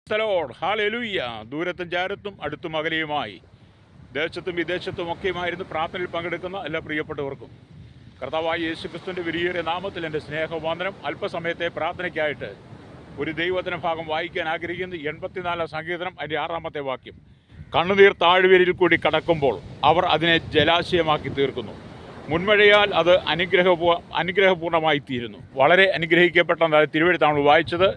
Hallelujah. ദൂരത്തും ചാരത്തും അടുത്തും അകലെയുമായി ദേശത്തും വിദേശത്തും ഒക്കെയുമായിരുന്നു പ്രാർത്ഥനയിൽ പങ്കെടുക്കുന്ന എല്ലാ പ്രിയപ്പെട്ടവർക്കും കർത്താവായ യേശുക്രിസ്തുവിൻ്റെ വിലയേറിയ നാമത്തിൽ എൻ്റെ സ്നേഹവന്ദനം. അല്പസമയത്തെ പ്രാർത്ഥനയ്ക്കായിട്ട് ഒരു ദൈവവചന ഭാഗം വായിക്കാൻ ആഗ്രഹിക്കുന്നത് 84 സങ്കീർത്തനം അതിൻ്റെ 6-ാമത്തെ വാക്യം. കണ്ണുനീർ താഴ്വരയിൽ കൂടി കടക്കുമ്പോൾ അവർ അതിനെ ജലാശയമാക്കി തീർക്കുന്നു. മുൻമഴയാൽ അത് അനുഗ്രഹപൂർണ്ണമായി തീരുന്നു. വളരെ അനുഗ്രഹിക്കപ്പെട്ട തിരുവെഴുത്താണ് വായിച്ചത്.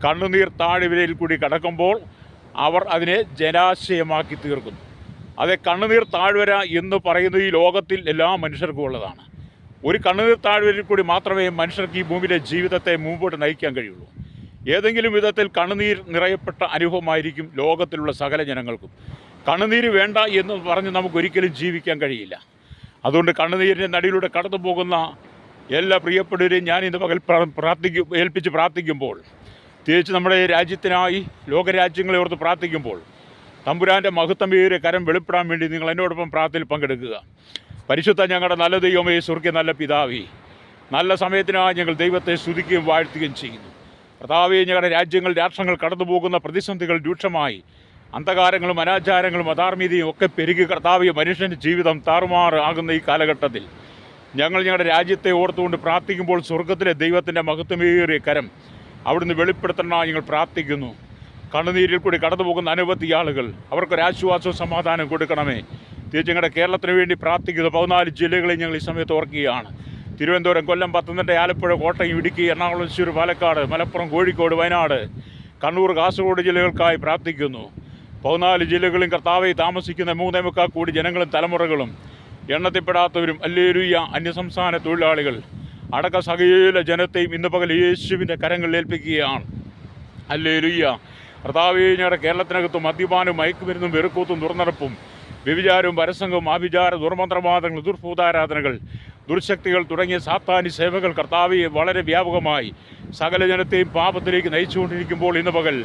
കണ്ണുനീർ താഴ്വരയിൽ കൂടി കടക്കുമ്പോൾ അവർ അതിനെ ജലാശയമാക്കി തീർക്കുന്നു. അതെ, കണ്ണുനീർ താഴ്വര എന്ന് പറയുന്നത് ഈ ലോകത്തിൽ എല്ലാ മനുഷ്യർക്കും ഉള്ളതാണ്. ഒരു കണ്ണുനീർ താഴ്വരയിൽ കൂടി മാത്രമേ മനുഷ്യർക്ക് ഈ ഭൂമിയിലെ ജീവിതത്തെ മുമ്പോട്ട് നയിക്കാൻ കഴിയുള്ളൂ. ഏതെങ്കിലും വിധത്തിൽ കണ്ണുനീർ നിറയപ്പെട്ട അനുഭവമായിരിക്കും ലോകത്തിലുള്ള സകല ജനങ്ങൾക്കും. കണ്ണുനീര് വേണ്ട എന്ന് പറഞ്ഞ് നമുക്കൊരിക്കലും ജീവിക്കാൻ കഴിയില്ല. അതുകൊണ്ട് കണ്ണുനീരിൻ്റെ നടിയിലൂടെ കടന്നു പോകുന്ന എല്ലാ പ്രിയപ്പെട്ടവരെയും ഞാൻ ഇന്ന് പകൽ ഏൽപ്പിച്ച് പ്രാർത്ഥിക്കുമ്പോൾ, തിരിച്ച് നമ്മുടെ രാജ്യത്തിനായി ലോകരാജ്യങ്ങളെ ഓർത്ത് പ്രാർത്ഥിക്കുമ്പോൾ തമ്പുരാൻ്റെ മഹത്വമേറിയ കരം വെളിപ്പെടാൻ വേണ്ടി നിങ്ങൾ എന്നോടൊപ്പം പ്രാർത്ഥനയിൽ പങ്കെടുക്കുക. പരിശുദ്ധ ഞങ്ങളുടെ നല്ല ദൈവമേ, സ്വർഗ്ഗ നല്ല പിതാവേ, നല്ല സമയത്തിനായി ഞങ്ങൾ ദൈവത്തെ സ്തുതിക്കുകയും വാഴ്ത്തുകയും ചെയ്യുന്നു. കർത്താവേ, ഞങ്ങളുടെ രാജ്യങ്ങൾ രാഷ്ട്രങ്ങൾ കടന്നു പോകുന്ന പ്രതിസന്ധികൾ രൂക്ഷമായി അന്ധകാരങ്ങളും അനാചാരങ്ങളും അധാർമ്മികതയും ഒക്കെ പെരുകി കർത്താവേ, മനുഷ്യൻ്റെ ജീവിതം താറുമാറ് ആകുന്ന ഈ കാലഘട്ടത്തിൽ ഞങ്ങളുടെ രാജ്യത്തെ ഓർത്തുകൊണ്ട് പ്രാർത്ഥിക്കുമ്പോൾ സ്വർഗത്തിലെ ദൈവത്തിൻ്റെ മഹത്വമേറിയ കരം അവിടുന്ന് വെളിപ്പെടുത്തണം ഞങ്ങൾ പ്രാർത്ഥിക്കുന്നു. കണ്ണുനീരിൽ കൂടി കടന്നു പോകുന്ന അനവധി ആളുകൾ, അവർക്കൊരാശ്വാസവും സമാധാനം കൊടുക്കണമേ. തിരിച്ച് ഞങ്ങളുടെ കേരളത്തിന് വേണ്ടി പ്രാർത്ഥിക്കുന്നു. 14 ജില്ലകളെ ഞങ്ങൾ ഈ സമയത്ത് ഓർക്കുകയാണ്. തിരുവനന്തപുരം, കൊല്ലം, പത്തനംതിട്ട, ആലപ്പുഴ, കോട്ടയം, ഇടുക്കി, എറണാകുളം, തൃശ്ശൂർ, പാലക്കാട്, മലപ്പുറം, കോഴിക്കോട്, വയനാട്, കണ്ണൂർ, കാസർഗോഡ് ജില്ലകൾക്കായി പ്രാർത്ഥിക്കുന്നു. 14 ജില്ലകളും കർത്താവെ താമസിക്കുന്ന 3.25 കോടി ജനങ്ങളും തലമുറകളും എണ്ണത്തിൽപ്പെടാത്തവരും ഹല്ലേലൂയ അന്യസംസ്ഥാന തൊഴിലാളികൾ അടക്ക സകല ജനത്തെയും ഇന്ന് പകൽ യേശുവിൻ്റെ കരങ്ങളിൽ ഏൽപ്പിക്കുകയാണ്. ഹല്ലേലൂയ. കർത്താവേ, ഞങ്ങളുടെ കേരളത്തിനകത്ത് മദ്യപാനവും മയക്കുമരുന്നും വെറുക്കൂത്തും ദുർനടപ്പും വ്യഭിചാരവും പരസംഗവും ആഭിചാര ദുർമന്ത്രവാദങ്ങൾ ദുർഭൂതാരാധനകൾ ദുർശക്തികൾ തുടങ്ങിയ സാത്താനി സേവകൾ കർത്താവെ വളരെ വ്യാപകമായി സകല ജനത്തെയും പാപത്തിലേക്ക് നയിച്ചുകൊണ്ടിരിക്കുമ്പോൾ ഇന്ന് പകൽ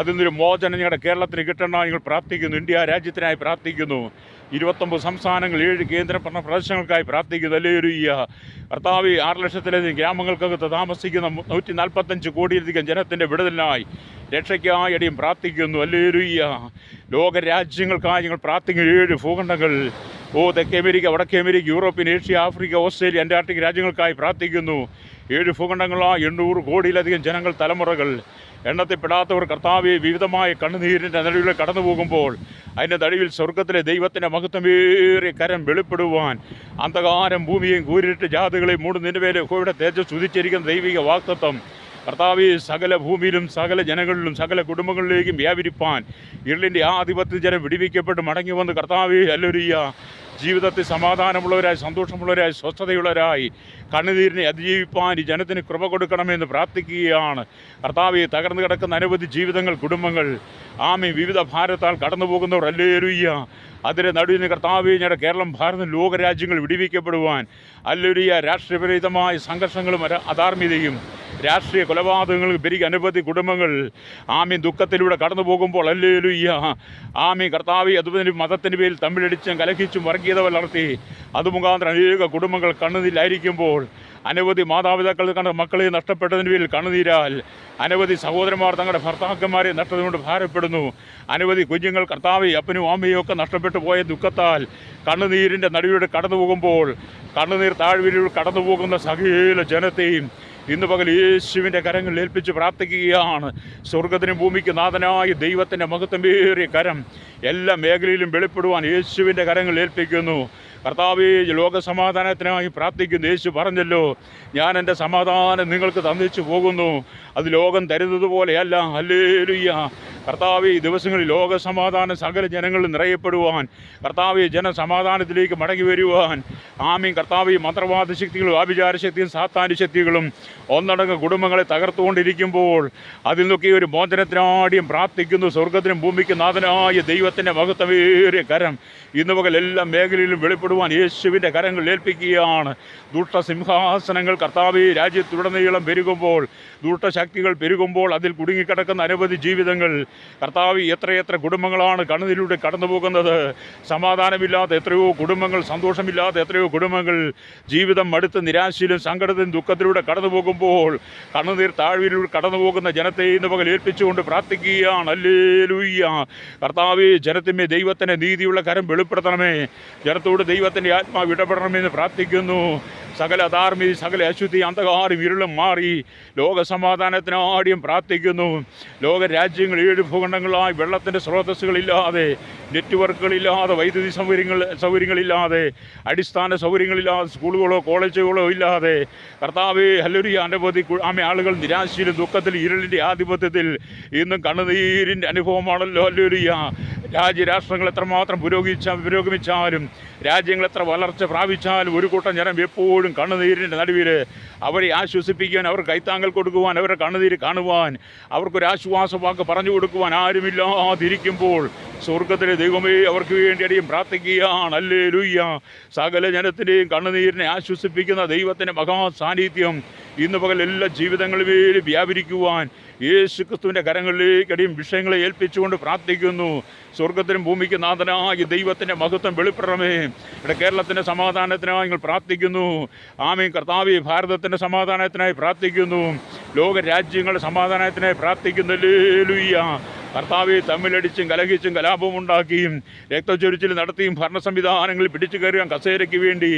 അതിൽ നിന്നൊരു മോചനം ഞങ്ങളുടെ കേരളത്തിന് കിട്ടണം ഞങ്ങൾ പ്രാർത്ഥിക്കുന്നു. ഇന്ത്യ രാജ്യത്തിനായി പ്രാർത്ഥിക്കുന്നു. 29 സംസ്ഥാനങ്ങൾ, 7 കേന്ദ്രഭരണ പ്രദേശങ്ങൾക്കായി പ്രാർത്ഥിക്കുന്നു. ഹല്ലേലൂയ. കർത്താവേ, 6 ലക്ഷത്തിലധികം ഗ്രാമങ്ങൾക്കകത്ത് താമസിക്കുന്ന 145 കോടിയിലധികം ജനത്തിൻ്റെ വിടുതലിനായി രക്ഷയ്ക്കായി അടിയും പ്രാർത്ഥിക്കുന്നു. ഹല്ലേലൂയ. ലോകരാജ്യങ്ങൾക്കായി ഞങ്ങൾ പ്രാർത്ഥിക്കുന്നു. 7 ഭൂഖണ്ഡങ്ങൾ, തെക്കേ അമേരിക്ക, വടക്കേ America, European, Asia, Africa, Australia, Antarctic രാജ്യങ്ങൾക്കായി പ്രാർത്ഥിക്കുന്നു. 7 ഭൂഖണ്ഡങ്ങളായി 800 കോടിയിലധികം ജനങ്ങൾ, തലമുറകൾ എണ്ണത്തിൽപ്പെടാത്തവർ കർത്താവെ വിവിധമായ കണ്ണുനീരിൻ്റെ നടുവിൽ കടന്നു പോകുമ്പോൾ അതിൻ്റെ നടുവിൽ സ്വർഗത്തിലെ ദൈവത്തിൻ്റെ മഹത്വമേറിയ കരം വെളിപ്പെടുവാൻ അന്ധകാരം ഭൂമിയെയും കൂരിട്ട് ജാതികളെയും മൂടുന്നതിൻ്റെ മേലെ യഹോവയുടെ തേജസ്സ് ഉദിച്ചിരിക്കുന്ന ദൈവിക വാഗ്ദത്തം കർത്താവെ സകല ഭൂമിയിലും സകല ജനങ്ങളിലും സകല കുടുംബങ്ങളിലേക്കും വ്യാപരിപ്പാൻ ഇരുളിൻ്റെ ആധിപത്യ ജനം വിടിവിക്കപ്പെട്ട് മടങ്ങി വന്ന് കർത്താവെ ഹല്ലേലൂയ ജീവിതത്തിൽ സമാധാനമുള്ളവരായി, സന്തോഷമുള്ളവരായി, സ്വസ്ഥതയുള്ളവരായി കണ്ണുനീരിനെ അതിജീവിപ്പാൻ ഈ ജനത്തിന് കൃപ കൊടുക്കണമെന്ന് പ്രാർത്ഥിക്കുകയാണ്. കർത്താവെ, തകർന്നു കിടക്കുന്ന അനവധി ജീവിതങ്ങൾ, കുടുംബങ്ങൾ, വിവിധ ഭാരത്താൽ കടന്നു പോകുന്നവർ ഹല്ലേലൂയ അതിൻ്റെ നടുവിന് കർത്താവെ ഞങ്ങളുടെ കേരളം, ഭാരതം, ലോകരാജ്യങ്ങൾ വിടിവിക്കപ്പെടുവാൻ ഹല്ലേലൂയ രാഷ്ട്രീയപരഹിതമായ സംഘർഷങ്ങളും അധാർമ്മികതയും രാഷ്ട്രീയ കൊലപാതകങ്ങൾക്ക് പെരുകി അനവധി കുടുംബങ്ങൾ ദുഃഖത്തിലൂടെ കടന്നു പോകുമ്പോൾ ഹല്ലേലൂയ കർത്താവെ അതുപോലെ മതത്തിൻ്റെ പേരിൽ തമ്മിലടിച്ചും കലഹിച്ചും വർഗീയത വളർത്തി അത് മുഖാന്തരം അനേക കുടുംബങ്ങൾ കണ്ണുനീരിലായിരിക്കുമ്പോൾ അനവധി മാതാപിതാക്കൾ തങ്ങളുടെ മക്കളെ നഷ്ടപ്പെട്ടതിന് പേരിൽ കണ്ണുനീരാൽ അനവധി സഹോദരന്മാർ തങ്ങളുടെ ഭർത്താക്കന്മാരെ നഷ്ടതുകൊണ്ട് ഭാരപ്പെടുന്നു. അനവധി കുഞ്ഞുങ്ങൾ കർത്താവെ അപ്പനും അമ്മയും ഒക്കെ നഷ്ടപ്പെട്ടു പോയ ദുഃഖത്താൽ കണ്ണുനീരിൻ്റെ നടുവിലൂടെ കടന്നു പോകുമ്പോൾ കണ്ണുനീർ താഴ്വരയിലൂടെ കടന്നു പോകുന്ന സകല ജനത്തെയും ഇന്ന് പകൽ യേശുവിൻ്റെ കരങ്ങളിൽ ഏൽപ്പിച്ച് പ്രാർത്ഥിക്കുകയാണ്. സ്വർഗത്തിനും ഭൂമിക്ക് നാഥനായ ദൈവത്തിൻ്റെ മഹത്വമേറിയ കരം എല്ലാ മേഖലയിലും വെളിപ്പെടുവാൻ യേശുവിൻ്റെ കരങ്ങളിൽ ഏൽപ്പിക്കുന്നു. കർത്താവേ, ലോകസമാധാനത്തിനായി പ്രാർത്ഥിക്കുന്നു. യേശു പറഞ്ഞല്ലോ, ഞാൻ എൻ്റെ സമാധാനം നിങ്ങൾക്ക് തന്നിച്ചു പോകുന്നു, അത് ലോകം തരുന്നത് പോലെയല്ല. ഹല്ലേലൂയ. കർത്താവേ, ഈ ദിവസങ്ങളിൽ ലോകസമാധാനം സകല ജനങ്ങളിൽ നിറയപ്പെടുവാൻ കർത്താവേ ജനസമാധാനത്തിലേക്ക് മടങ്ങി വരുവാൻ കർത്താവേ മന്ത്രവാദ ശക്തികളും ആഭിചാര ശക്തിയും സാത്താന്യ ശക്തികളും ഒന്നടങ്കം കുടുംബങ്ങളെ തകർത്തുകൊണ്ടിരിക്കുമ്പോൾ അതിൽ നിന്നൊക്കെ ഒരു മോചനത്തിനാടിയും പ്രാർത്ഥിക്കുന്നു. സ്വർഗത്തിനും ഭൂമിക്ക് നാഥനായ ദൈവത്തിൻ്റെ മഹത്വമേറിയ കരം ഇന്ന് പകൽ എല്ലാ മേഖലയിലും വെളിപ്പെടുവാൻ യേശുവിൻ്റെ കരങ്ങൾ ഏൽപ്പിക്കുകയാണ്. ദുഷ്ടസിംഹാസനങ്ങൾ കർത്താവേ രാജ്യത്തുടനീളം പെരുകുമ്പോൾ, ദുഷ്ടശക്തികൾ പെരുകുമ്പോൾ അതിൽ കുടുങ്ങിക്കിടക്കുന്ന അനവധി ജീവിതങ്ങൾ കർത്താവ്, എത്രയെത്ര കുടുംബങ്ങളാണ് കണ്ണുനീരിലൂടെ കടന്നു പോകുന്നത്. സമാധാനമില്ലാത്ത എത്രയോ കുടുംബങ്ങൾ, സന്തോഷമില്ലാത്ത എത്രയോ കുടുംബങ്ങൾ ജീവിതം മടുത്ത് നിരാശയിലും സങ്കടത്തിലും ദുഃഖത്തിലൂടെ കടന്നു പോകുമ്പോൾ കണ്ണുനീർ താഴ്വരയിലൂടെ കടന്നു പോകുന്ന ജനത്തെ ഇന്ന് പകൽ ഏൽപ്പിച്ചുകൊണ്ട് പ്രാർത്ഥിക്കുകയാണ്. ഹല്ലേലൂയ. കർത്താവേ, ജനത്തിന്മേൽ ദൈവത്തിൻ്റെ നീതിയുള്ള കരം വെളിപ്പെടുത്തണമേ. ജനത്തോട് ദൈവത്തിൻ്റെ ആത്മാവ് ഇടപെടണമെന്ന് പ്രാർത്ഥിക്കുന്നു. സകല ധാർമ്മിക, സകല അശുദ്ധി, അന്ധകാരം, ഇരുളും മാറി ലോകസമാധാനത്തിനാടിയും പ്രാർത്ഥിക്കുന്നു. ലോകരാജ്യങ്ങൾ 7 ഭൂഖണ്ഡങ്ങളായി വെള്ളത്തിൻ്റെ സ്രോതസ്സുകളില്ലാതെ, നെറ്റ്വർക്കുകളില്ലാതെ, വൈദ്യുതി സൗകര്യങ്ങളില്ലാതെ, അടിസ്ഥാന സൗകര്യങ്ങളില്ലാതെ, സ്കൂളുകളോ കോളേജുകളോ ഇല്ലാതെ, കർത്താവേ, ഹല്ലേലൂയ, അനവധി ആളുകൾ നിരാശയിലും ദുഃഖത്തിൽ ഇരുളിൻ്റെ ആധിപത്യത്തിൽ ഇന്നും കണ്ണുനീരിൻ്റെ അനുഭവമാണല്ലോ. ഹല്ലേലൂയ. രാജ്യരാഷ്ട്രങ്ങൾ എത്രമാത്രം പുരോഗമിച്ചാലും, രാജ്യങ്ങൾ എത്ര വളർച്ച പ്രാപിച്ചാലും ഒരു കൂട്ടം ജനം എപ്പോഴും കണ്ണുനീരിൻ്റെ നടുവിൽ അവരെ ആശ്വസിപ്പിക്കാൻ, അവർക്ക് കൈത്താങ്ങൽ കൊടുക്കുവാൻ, അവരുടെ കണ്ണുനീര് കാണുവാൻ, അവർക്കൊരു ആശ്വാസവാക്ക് പറഞ്ഞു കൊടുക്കുവാൻ ആരുമില്ലാതിരിക്കുമ്പോൾ സ്വർഗത്തിലെ ദൈവമേ, അവർക്ക് വേണ്ടി അടിയും പ്രാർത്ഥിക്കുകയാണ്. ഹല്ലേലൂയ. സകല ജനത്തിൻ്റെയും കണ്ണുനീരിനെ ആശ്വസിപ്പിക്കുന്ന ദൈവത്തിൻ്റെ മഹാസാന്നിധ്യം ഇന്ന് പകൽ എല്ലാ ജീവിതങ്ങളിലും വ്യാപരിക്കുവാൻ യേശു ക്രിസ്തുവിൻ്റെ കരങ്ങളിലേക്ക് അടിയും വിഷയങ്ങളെ ഏൽപ്പിച്ചുകൊണ്ട് പ്രാർത്ഥിക്കുന്നു. സ്വർഗത്തിനും ഭൂമിക്ക് നാഥനായ ദൈവത്തിൻ്റെ മഹത്വം വെളിപ്പെടണമേ. ഇവിടെ കേരളത്തിൻ്റെ സമാധാനത്തിനായി ഞങ്ങൾ പ്രാർത്ഥിക്കുന്നു. ആമേൻ. കർത്താവേ, ഭാരതത്തിൻ്റെ സമാധാനത്തിനായി പ്രാർത്ഥിക്കുന്നു. ലോകരാജ്യങ്ങളുടെ സമാധാനത്തിനായി പ്രാർത്ഥിക്കുന്നു. ഹല്ലേലൂയ. കർത്താവെ, തമ്മിലടിച്ചും കലഹിച്ചും കലാപമുണ്ടാക്കിയും രക്തച്ചൊരിച്ചിൽ നടത്തിയും ഭരണ സംവിധാനങ്ങളിൽ പിടിച്ചു കയറിയാൻ കസേരയ്ക്ക് വേണ്ടി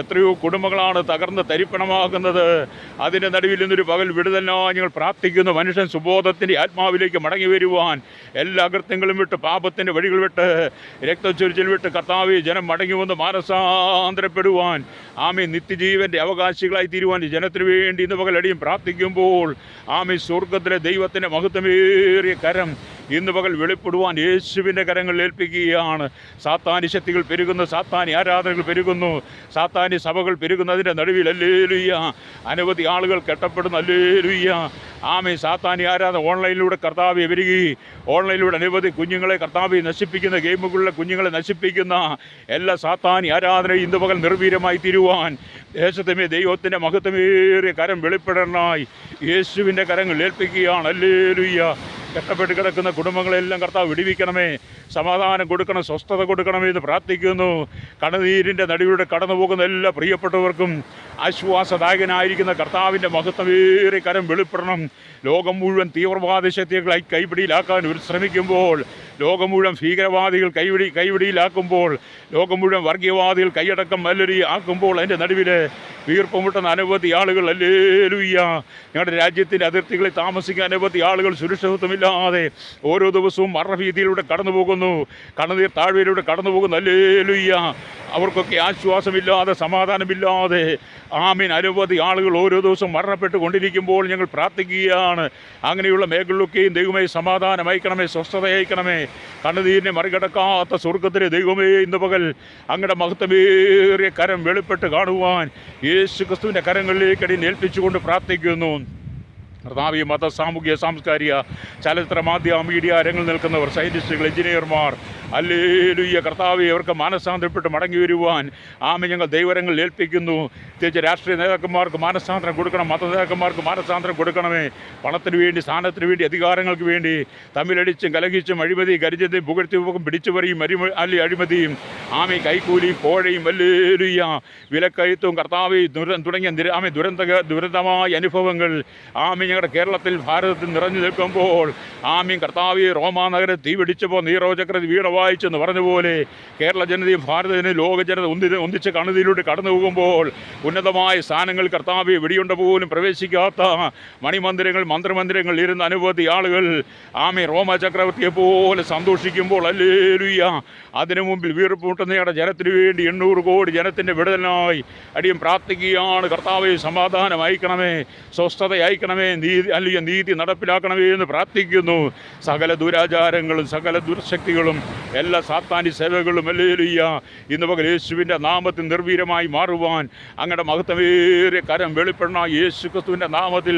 എത്രയോ കുടുംബങ്ങളാണ് തകർന്ന് തരിപ്പണമാകുന്നത്. അതിൻ്റെ നടുവിൽ നിന്നൊരു പകൽ വിടുതലിനായി ഞങ്ങൾ പ്രാർത്ഥിക്കുന്നു. മനുഷ്യൻ സുബോധത്തിൻ്റെ ആത്മാവിലേക്ക് മടങ്ങി വരുവാൻ, എല്ലാ അകൃത്യങ്ങളും വിട്ട്, പാപത്തിൻ്റെ വഴികൾ വിട്ട്, രക്തച്ചൊരിച്ചിൽ വിട്ട്, കർത്താവെ, ജനം മടങ്ങി വന്ന് മാനസാന്തരപ്പെടുവാൻ, ആമേ, നിത്യജീവൻ്റെ അവകാശികളായി തീരുവാൻ ജനത്തിനു വേണ്ടി ഇന്ന് പകൽ അടിയും പ്രാർത്ഥിക്കുമ്പോൾ, ആമേ, സ്വർഗത്തിലെ ദൈവത്തിൻ്റെ മഹത്വമേറിയ കരം ഇന്ന് പകൽ വെളിപ്പെടുവാൻ യേശുവിൻ്റെ കരങ്ങളിൽ ഏൽപ്പിക്കുകയാണ്. സാത്താനി ശക്തികൾ പെരുകുന്നു, സാത്താനി ആരാധനകൾ പെരുകുന്നു, സാത്താനി സഭകൾ പെരുകുന്നതിൻ്റെ നടുവിൽ, ഹല്ലേലൂയ, അനവധി ആളുകൾ കെട്ടപ്പെടുന്നു. ഹല്ലേലൂയ. ആമേ. സാത്താനി ആരാധന ഓൺലൈനിലൂടെ കർത്താവെ വരികയും, ഓൺലൈനിലൂടെ അനവധി കുഞ്ഞുങ്ങളെ കർത്താവെ നശിപ്പിക്കുന്ന, ഗെയിമുകളിലെ കുഞ്ഞുങ്ങളെ നശിപ്പിക്കുന്ന എല്ലാ സാത്താനി ആരാധനയും ഇന്ന് പകൽ നിർവീര്യമായി തീരുവാൻ ദേശത്തിമേ ദൈവത്തിൻ്റെ മഹത്വമേറിയ കരം വെളിപ്പെടാനായി യേശുവിൻ്റെ കരങ്ങൾ ഏൽപ്പിക്കുകയാണ്. ഹല്ലേലൂയ. കഷ്ടപ്പെട്ട് കിടക്കുന്ന കുടുംബങ്ങളെല്ലാം കർത്താവ് വിടിവിക്കണമേ. സമാധാനം കൊടുക്കണം, സ്വസ്ഥത കൊടുക്കണമേ എന്ന് പ്രാർത്ഥിക്കുന്നു. കണ്ണുനീരിൻ്റെ നടുവിലൂടെ കടന്നു പോകുന്ന എല്ലാ പ്രിയപ്പെട്ടവർക്കും ആശ്വാസദായകനായിരിക്കുന്ന കർത്താവിൻ്റെ മഹത്വമേറിയ കരം വെളിപ്പെടണം. ലോകം മുഴുവൻ തീവ്രവാദ ശക്തികളായി കൈപിടിയിലാക്കാൻ ശ്രമിക്കുമ്പോൾ, ലോകം മുഴുവൻ ഭീകരവാദികൾ കൈപിടിയിലാക്കുമ്പോൾ, ലോകം മുഴുവൻ വർഗീയവാദികൾ കൈയടക്കം മല്ലരി ആക്കുമ്പോൾ, അതിൻ്റെ നടുവിൽ വീർപ്പുമുട്ടുന്ന അനവധി ആളുകൾ, ഹല്ലേലൂയ, ഞങ്ങളുടെ രാജ്യത്തിൻ്റെ അതിർത്തികളിൽ താമസിക്കാൻ അനവധി ആളുകൾ സുരക്ഷിതത്വമില്ലാതെ ഓരോ ദിവസവും മരണഭീതിയിലൂടെ കടന്നു പോകുന്നു, കണ്ണുനീർ താഴ്വരയിലൂടെ കടന്നു പോകുന്നു. ഹല്ലേലൂയ. അവർക്കൊക്കെ ആശ്വാസമില്ലാതെ, സമാധാനമില്ലാതെ, ആമീൻ, അനവധി ആളുകൾ ഓരോ ദിവസവും മരണപ്പെട്ട് കൊണ്ടിരിക്കുമ്പോൾ ഞങ്ങൾ പ്രാർത്ഥിക്കുകയാണ്. അങ്ങനെയുള്ള മേഖലകളൊക്കെയും ദൈവമേ സമാധാനം അയക്കണമേ, സ്വസ്ഥത അയക്കണമേ. കണ്ണുനീരിനെ മറികടക്കാത്ത സ്വർഗത്തിലെ ദൈവമേ, ഇന്ന് പകൽ അങ്ങയുടെ മഹത്വമേറിയ കരം വെളിപ്പെട്ട് കാണുവാൻ യേശു ക്രിസ്തുവിൻ്റെ കരങ്ങളിലേക്ക് അടി ഏൽപ്പിച്ചുകൊണ്ട് പ്രാർത്ഥിക്കുന്നു. കർത്താവേ, മത, സാമൂഹ്യ, സാംസ്കാരിക, ചലച്ചിത്ര, മാധ്യമ, മീഡിയ രംഗങ്ങളിൽ നിൽക്കുന്നവർ, സയൻറ്റിസ്റ്റുകൾ, എഞ്ചിനീയർമാർ, ഹല്ലേലൂയ, കർത്താവേ, അവർക്ക് മാനസാന്തരപ്പെട്ട് മടങ്ങി വരുവാൻ ആമേ ഞങ്ങൾ ദൈവരങ്ങളിൽ ഏൽപ്പിക്കുന്നു. പ്രത്യേകിച്ച് രാഷ്ട്രീയ നേതാക്കന്മാർക്ക് മാനസാന്തരം കൊടുക്കണം, മത നേതാക്കന്മാർക്ക് മാനസാന്തരം കൊടുക്കണമേ. പണത്തിന് വേണ്ടി, സ്ഥാനത്തിന് വേണ്ടി, അധികാരങ്ങൾക്ക് വേണ്ടി തമ്മിലടിച്ചും കലഹിച്ചും അഴിമതി, കരിഞ്ചതും പുകഴ്ത്തിയും പിടിച്ചുപറിയും അഴിമതിയും, ആമേ, കൈക്കൂലിയും കോഴയും, ഹല്ലേലൂയ, വിലക്കയറ്റവും, കർത്താവേ, തുടങ്ങിയ ആമേ ദുരന്തമായ അനുഭവങ്ങൾ ആമേ ഞങ്ങളുടെ കേരളത്തിൽ, ഭാരതത്തിൽ നിറഞ്ഞു നിൽക്കുമ്പോൾ, ആമീൻ, കർത്താവേ, റോമാ നഗരം തീ പിടിച്ചപ്പോൾ നീറോ ചക്രവർത്തി വീണ വായിച്ചെന്ന് പറഞ്ഞ പോലെ കേരള ജനതയും ഭാരത ജനതയും ലോക ജനത ഒന്നിച്ച് കണ്ണുനീരിലൂടെ കടന്നു പോകുമ്പോൾ ഉന്നതമായ സ്ഥാനങ്ങൾ, കർത്താവെ, വെടിയുണ്ട പോലും പ്രവേശിക്കാത്ത മണിമന്ദിരങ്ങൾ, മന്ത്രമന്ദിരങ്ങൾ ഇരുന്ന അനവധി ആളുകൾ ആമേ റോമ ചക്രവർത്തിയെ പോലെ സന്തോഷിക്കുമ്പോൾ, ഹല്ലേലൂയ, അതിനു മുമ്പിൽ വീർപ്പുമുട്ടുന്നയുടെ ജനത്തിനു വേണ്ടി 800 കോടി ജനത്തിൻ്റെ വിടുതലിനായി അടിയും പ്രാർത്ഥിക്കുകയാണ്. കർത്താവെ, സമാധാനം അയക്കണമേ, സ്വസ്ഥത അയക്കണമേ, നീതി നടപ്പിലാക്കണമേ എന്ന് പ്രാർത്ഥിക്കുന്നു. സകല ദുരാചാരങ്ങളും, സകല ദുർശക്തികളും എല്ലാ സാത്താനി സേവകളും ഹല്ലേലൂയ ഇന്ന് പകൽ യേശുവിൻ്റെ നാമത്തിൽ നിർവീര്യമായി മാറുവാൻ അങ്ങയുടെ മഹത്വമേറിയ കരം വെളിപ്പെടണം. യേശു ക്രിസ്തുവിൻ്റെ നാമത്തിൽ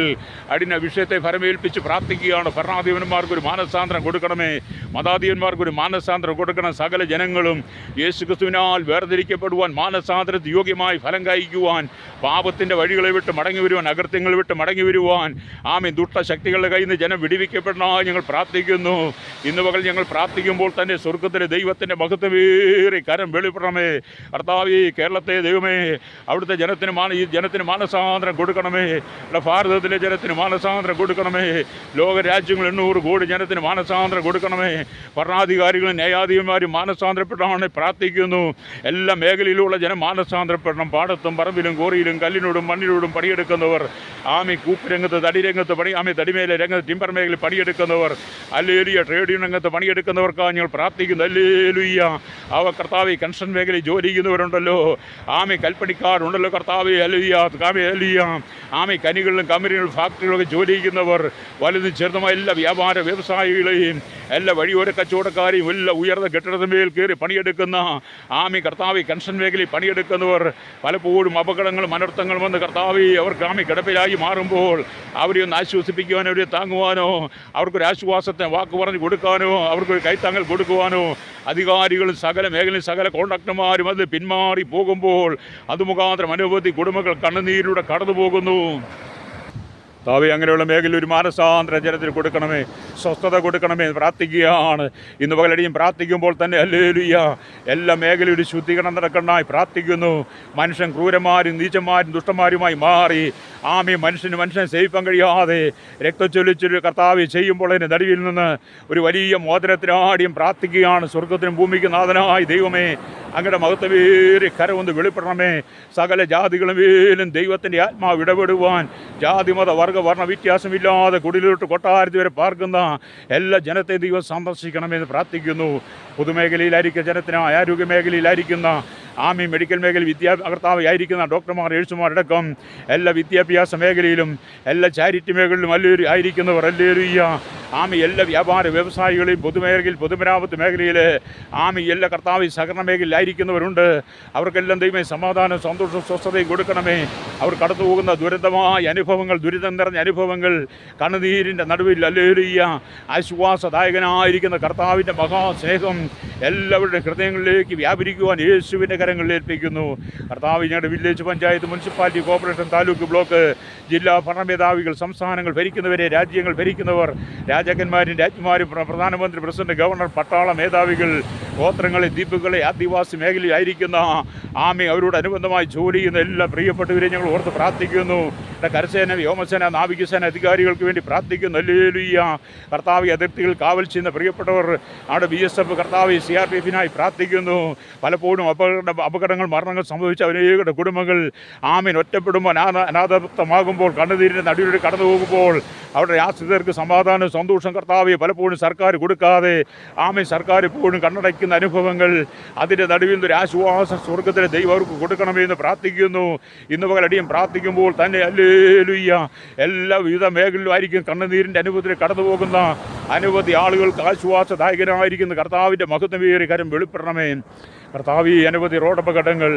അടിന വിഷയത്തെ ഫലമേൽപ്പിച്ച് പ്രാർത്ഥിക്കുകയാണ്. ഭരണാധിപന്മാർക്കൊരു മാനസാന്തരം കൊടുക്കണമേ, മതാധിപന്മാർക്കൊരു മാനസാന്തരം കൊടുക്കണം. സകല ജനങ്ങളും യേശു ക്രിസ്തുവിനാൽ വേർതിരിക്കപ്പെടുവാൻ, മാനസാന്തരത്തിൽ യോഗ്യമായി ഫലം കായ്ക്കുവാൻ, പാപത്തിൻ്റെ വഴികളെ വിട്ട് മടങ്ങി വരുവാൻ, അകൃത്യങ്ങൾ വിട്ട് മടങ്ങി വരുവാൻ, ആമീൻ, ദുഷ്ടശക്തികളുടെ കയ്യിൽ നിന്ന് ജനം വിടുവിക്കപ്പെടണമെന്ന് ഞങ്ങൾ പ്രാർത്ഥിക്കുന്നു. ഇന്ന് പകൽ ഞങ്ങൾ പ്രാർത്ഥിക്കുമ്പോൾ തന്നെ സ്വർഗത്തിലെ ദൈവത്തിൻ്റെ മഹത്വമേറി കരം വെളിപ്പെടണമേ. കർത്താവേ, കേരളത്തെ ദൈവമേ, അവിടുത്തെ ഈ ജനത്തിന് മാനസാന്തരം കൊടുക്കണമേ. ഭാരതത്തിലെ ജനത്തിന് മാനസാന്തരം കൊടുക്കണമേ. ലോകരാജ്യങ്ങൾ 800 കോടി ജനത്തിന് മാനസാന്തരം കൊടുക്കണമേ. ഭരണാധികാരികളും ന്യായാധിപന്മാരും മാനസാന്തരപ്പെടണമെന്ന് പ്രാർത്ഥിക്കുന്നു. എല്ലാ മേഖലയിലുള്ള ജനം മാനസാന്തരപ്പെടണം. പാടത്തും പറമ്പിലും കോറിയിലും കല്ലിനോടും മണ്ണിനോടും പണിയെടുക്കുന്നവർ, ആമി കൂപ്പ് രംഗത്ത്, തടിരംഗത്ത് ടിമ്പർ മേഖലയിൽ പണിയെടുക്കുന്നവർ, ഹല്ലേലൂയ, ട്രേഡ് യൂണിയൻ രംഗത്ത് പണിയെടുക്കുന്നവർക്കാണ് ഞങ്ങൾ പ്രാർത്ഥിക്കുന്നു. ഹല്ലേലൂയ. കർത്താവേ, കൺസ്ട്രക്ഷൻ മേഖലയിൽ ജോലി ചെയ്യുന്നവരുണ്ടല്ലോ, ആമി കൽപ്പണിക്കാരുണ്ടല്ലോ കർത്താവേ, ഹല്ലേലൂയ, ആമി കനികളിലും കമ്പനികളിലും ഫാക്ടറികളിലൊക്കെ ജോലി ചെയ്യുന്നവർ, വലുതും ചെറുതുമായ എല്ലാ വ്യാപാര വ്യവസായികളെയും, എല്ലാ വഴിയോര കച്ചവടക്കാരെയും, എല്ലാ ഉയർന്ന കെട്ടിടത്തിന്മേൽ കയറി പണിയെടുക്കുന്ന ആമി കർത്താവേ, കൺസ്ട്രക്ഷൻ മേഖലയിൽ പണിയെടുക്കുന്നവർ പലപ്പോഴും അപകടങ്ങളും അനർത്ഥങ്ങളും വന്ന് കർത്താവേ അവർക്ക് ആമി കിടപ്പിലായി മാറുമ്പോൾ അവരെ ഒന്ന് ആശ്വസിപ്പിക്കുവാനോ, അവരെ താങ്ങുവാനോ, അവർക്കൊരു ആശ്വാസത്തെ വാക്ക് പറഞ്ഞു കൊടുക്കാനോ, അവർക്കൊരു കൈത്താങ്ങൽ കൊടുക്കുവാനോ അധികാരികളും സകല മേഖലയും സകല കോൺട്രാക്ടർമാരും അത് പിന്മാറി പോകുമ്പോൾ അത് മുഖാന്തരം അനവധി കുടുംബങ്ങൾ കണ്ണുനീരിലൂടെ കടന്നു പോകുന്നു. താവേ, അങ്ങനെയുള്ള മേഖലയിൽ ഒരു മാനസാന്തര ജനത്തിന് കൊടുക്കണമേ, സ്വസ്ഥത കൊടുക്കണമേ പ്രാർത്ഥിക്കുകയാണ്. ഇന്ന് പകലടിയും പ്രാർത്ഥിക്കുമ്പോൾ തന്നെ ഹല്ലേലൂയ, എല്ലാ മേഖലയും ഒരു ശുദ്ധീകരണം നടക്കണമായി പ്രാർത്ഥിക്കുന്നു. മനുഷ്യൻ ക്രൂരന്മാരും നീചന്മാരും ദുഷ്ടന്മാരുമായി മാറി മനുഷ്യനെ സേവിക്കാൻ കഴിയാതെ രക്തച്ചൊല്ലിച്ചൊരു കർത്താവ് ചെയ്യുമ്പോൾ അതിൻ്റെ നടുവിൽ നിന്ന് ഒരു വലിയ മോചനത്തിനാടിയും പ്രാർത്ഥിക്കുകയാണ്. സ്വർഗത്തിനും ഭൂമിക്ക് നാഥനായി ദൈവമേ, അങ്ങയുടെ മഹത്വമേറിയ കരമൊന്ന് വെളിപ്പെടണമേ. സകല ജാതികളും വേലും ദൈവത്തിൻ്റെ ആത്മാവ് ഇടപെടുവാൻ, ജാതിമത വർണ്ണ വ്യത്യാസമില്ലാതെ കുടിലോട്ട് കൊട്ടാരത്തിൽ വരെ പാർക്കുന്ന എല്ലാ ജനത്തെ ദൈവം സന്ദർശിക്കണമെന്ന് പ്രാർത്ഥിക്കുന്നു. പൊതുമേഖലയിലായിരിക്കുന്ന ജനത്തിനായി, ആരോഗ്യ മേഖലയിലായിരിക്കുന്ന, മെഡിക്കൽ മേഖല കർത്താവായിരിക്കുന്ന ഡോക്ടർമാർ, നഴ്സുമാരടക്കം എല്ലാ വിദ്യാഭ്യാസ മേഖലയിലും എല്ലാ ചാരിറ്റി മേഖലയിലും ആയിരിക്കുന്നവർ, ഹല്ലേലൂയ, എല്ലാ വ്യാപാര വ്യവസായികളെയും പൊതുമരാമത്ത് മേഖലയിൽ എല്ലാ കർത്താവ് സഹകരണ മേഖലയിലായിരിക്കുന്നവരുണ്ട്. അവർക്കെല്ലാം ദൈവമേ സമാധാനം, സന്തോഷവും സ്വസ്ഥതയും കൊടുക്കണമേ. അവർ കടന്നു പോകുന്ന ദുരന്തമായ അനുഭവങ്ങൾ, ദുരിതം നിറഞ്ഞ അനുഭവങ്ങൾ, കണ്ണുനീരിൻ്റെ നടുവിൽ ഹല്ലേലൂയ ആശ്വാസദായകനായിരിക്കുന്ന കർത്താവിൻ്റെ മഹാസ്നേഹം എല്ലാവരുടെ ഹൃദയങ്ങളിലേക്ക് വ്യാപരിക്കുവാൻ യേശുവിൻ്റെ കരങ്ങളിൽ ഏൽപ്പിക്കുന്നു. കർത്താവ്, ഞങ്ങളുടെ village panchayat, municipality, corporation, taluk, block, ജില്ലാ ഭരണമേധാവികൾ, സംസ്ഥാനങ്ങൾ ഭരിക്കുന്നവരെ, രാജ്യങ്ങൾ ഭരിക്കുന്നവർ, രാജാക്കന്മാരും രാജ്ഞിമാരും, പ്രധാനമന്ത്രി, പ്രസിഡന്റ്, ഗവർണർ, പട്ടാള മേധാവികൾ, ഗോത്രങ്ങളെ, ദ്വീപുകളെ, ആദിവാസി മേഖലയിലായിരിക്കുന്ന അവരോടനുബന്ധമായി ജോലി ചെയ്യുന്ന എല്ലാ പ്രിയപ്പെട്ടവരെയും ഞങ്ങൾ ഓർത്ത് പ്രാർത്ഥിക്കുന്നു. കരസേന, വ്യോമസേന, നാവികസേന അധികാരികൾക്ക് വേണ്ടി പ്രാർത്ഥിക്കുന്നു. ഹല്ലേലൂയ. കർത്താവ്, അതിർത്തികൾ കാവൽ ചെയ്യുന്ന പ്രിയപ്പെട്ടവർ, അവിടെ BSF, കർത്താവ്, CRPFിനായി പ്രാർത്ഥിക്കുന്നു. പലപ്പോഴും അപകടങ്ങൾ, മരണങ്ങൾ സംഭവിച്ച അനേകരുടെ കുടുംബങ്ങൾ ഒറ്റപ്പെടുമ്പോൾ, അനാഥമാകുമ്പോൾ, കണ്ണുനീരിൻ്റെ നടുവിലൂടെ കടന്നു പോകുമ്പോൾ അവരുടെ ആശ്രിതർക്ക് സമാധാനം, സന്തോഷം കർത്താവ് പലപ്പോഴും സർക്കാർ കൊടുക്കാതെ സർക്കാർ എപ്പോഴും കണ്ണടയ്ക്കുന്ന അനുഭവങ്ങൾ, അതിൻ്റെ നടുവിൽ നിന്നൊരു ആശ്വാസ സ്വർഗത്തിലെ ദൈവം അവർക്ക് കൊടുക്കണമെന്ന് പ്രാർത്ഥിക്കുന്നു. ഇന്ന് പകലടിയും പ്രാർത്ഥിക്കുമ്പോൾ തന്നെ ഹല്ലേലൂയ എല്ലാ വിവിധ മേഖലയിലുമായിരിക്കും കണ്ണുനീരിൻ്റെ അനുഭവത്തിൽ കടന്നു പോകുന്ന അനവധി ആളുകൾക്ക് ആശ്വാസദായകനായിരിക്കുന്ന കർത്താവിൻ്റെ മഹത്വമേറിയ കരം വെളിപ്പെടണമേ. കർത്താവേ, അനവധി റോഡപകടങ്ങൾ,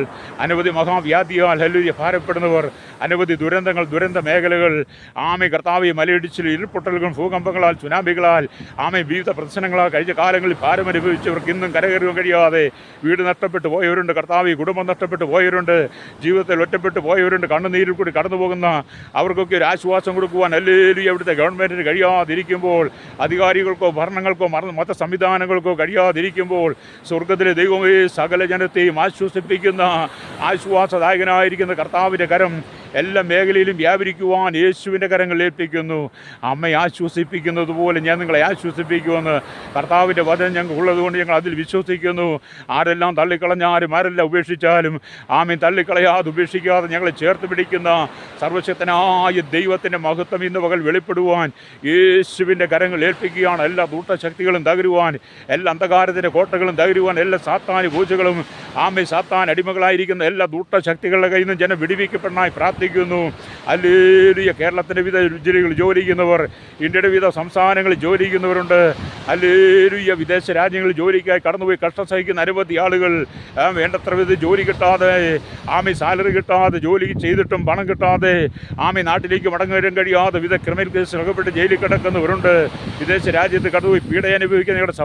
അനവധി മഹാവ്യാധിയാൽ ഹല്ലേലൂയ ഭാരപ്പെടുന്നവർ, അനവധി ദുരന്തങ്ങൾ, ദുരന്ത മേഖലകൾ, കർത്താവേ, മലയിടിച്ചിൽ, ഇരുൾപൊട്ടലുകൾ, ഭൂകമ്പങ്ങളാൽ, സുനാമികളാൽ, വിവിധ പ്രശ്നങ്ങളാൽ കഴിഞ്ഞ കാലങ്ങളിൽ ഭാരമനുഭവിച്ചവർക്ക് ഇന്നും കരകയറുവാൻ കഴിയാതെ വീട് നഷ്ടപ്പെട്ടു പോയവരുണ്ട്. കർത്താവേ, കുടുംബം നഷ്ടപ്പെട്ടു പോയവരുണ്ട്, ജീവിതത്തിൽ ഒറ്റപ്പെട്ടു പോയവരുണ്ട്. കണ്ണുനീരിൽ കൂടി കടന്നു പോകുന്ന അവർക്കൊക്കെ ഒരു ആശ്വാസം കൊടുക്കുവാൻ ഹല്ലേലൂയ അവിടുത്തെ ഗവൺമെൻറ്റിന് കഴിയാതിരിക്കുമ്പോൾ, അധികാരികൾക്കോ ഭരണങ്ങൾക്കോ മത സംവിധാനങ്ങൾക്കോ കഴിയാതിരിക്കുമ്പോൾ, സ്വർഗത്തിലെ ദൈവമേ സകല ജനത്തെയും ആശ്വസിപ്പിക്കുന്ന ആശ്വാസദായകനായിരിക്കുന്ന കർത്താവിൻ്റെ കരം എല്ലാ മേഖലയിലും വ്യാപരിക്കുവാൻ യേശുവിൻ്റെ കരങ്ങൾ ഏൽപ്പിക്കുന്നു. അമ്മയെ ആശ്വസിപ്പിക്കുന്നത് പോലെ ഞാൻ നിങ്ങളെ ആശ്വസിപ്പിക്കുമെന്ന് കർത്താവിൻ്റെ വചനം ഞങ്ങൾക്കുള്ളതുകൊണ്ട് ഞങ്ങൾ അതിൽ വിശ്വസിക്കുന്നു. ആരെല്ലാം തള്ളിക്കളഞ്ഞാലും ആരെല്ലാം ഉപേക്ഷിച്ചാലും തള്ളിക്കളയാതെ ഉപേക്ഷിക്കാതെ ഞങ്ങളെ ചേർത്ത് പിടിക്കുന്ന സർവശക്തനായ ദൈവത്തിൻ്റെ മഹത്വം ഇന്ന് പകൽ വെളിപ്പെടുവാൻ യേശുവിൻ്റെ കരങ്ങൾ ഏൽപ്പിക്കുകയാണ്. എല്ലാ ദൂഷ്ടശക്തികളും തകരുവാൻ, എല്ലാ അന്ധകാരത്തിൻ്റെ കോട്ടകളും തകരുവാൻ, എല്ലാ സാത്താൻ പൂജകളും സാത്താൻ അടിമകളായിരിക്കുന്ന എല്ലാ ദൂഷ്ടശക്തികളുടെ കയ്യിൽ നിന്നും ജനം വിടുവിക്കപ്പെടാനായി പ്രാർത്ഥിക്കുന്നു. പ്രാർത്ഥിക്കുന്നു. ഹല്ലേലൂയ. കേരളത്തിൻ്റെ വിവിധ ജില്ലകളിൽ ജോലി ചെയ്യുന്നവർ, ഇന്ത്യയുടെ വിവിധ സംസ്ഥാനങ്ങളിൽ ജോലി ചെയ്യുന്നവരുണ്ട്. ഹല്ലേലൂയ. വിദേശ രാജ്യങ്ങളിൽ ജോലിക്കായി കടന്നുപോയി കഷ്ടം സഹിക്കുന്ന അനവധി ആളുകൾ വേണ്ടത്ര വിധ ജോലി കിട്ടാതെ, സാലറി കിട്ടാതെ, ജോലി ചെയ്തിട്ടും പണം കിട്ടാതെ, നാട്ടിലേക്ക് മടങ്ങി വരാൻ കഴിയാതെ വിവിധ ക്രിമിനൽ കേസിൽ അകപ്പെട്ട് ജയിലിൽ കിടക്കുന്നവരുണ്ട്. വിദേശ രാജ്യത്ത് കടന്നുപോയി പീഡ അനുഭവിക്കുന്ന ഞങ്ങളുടെ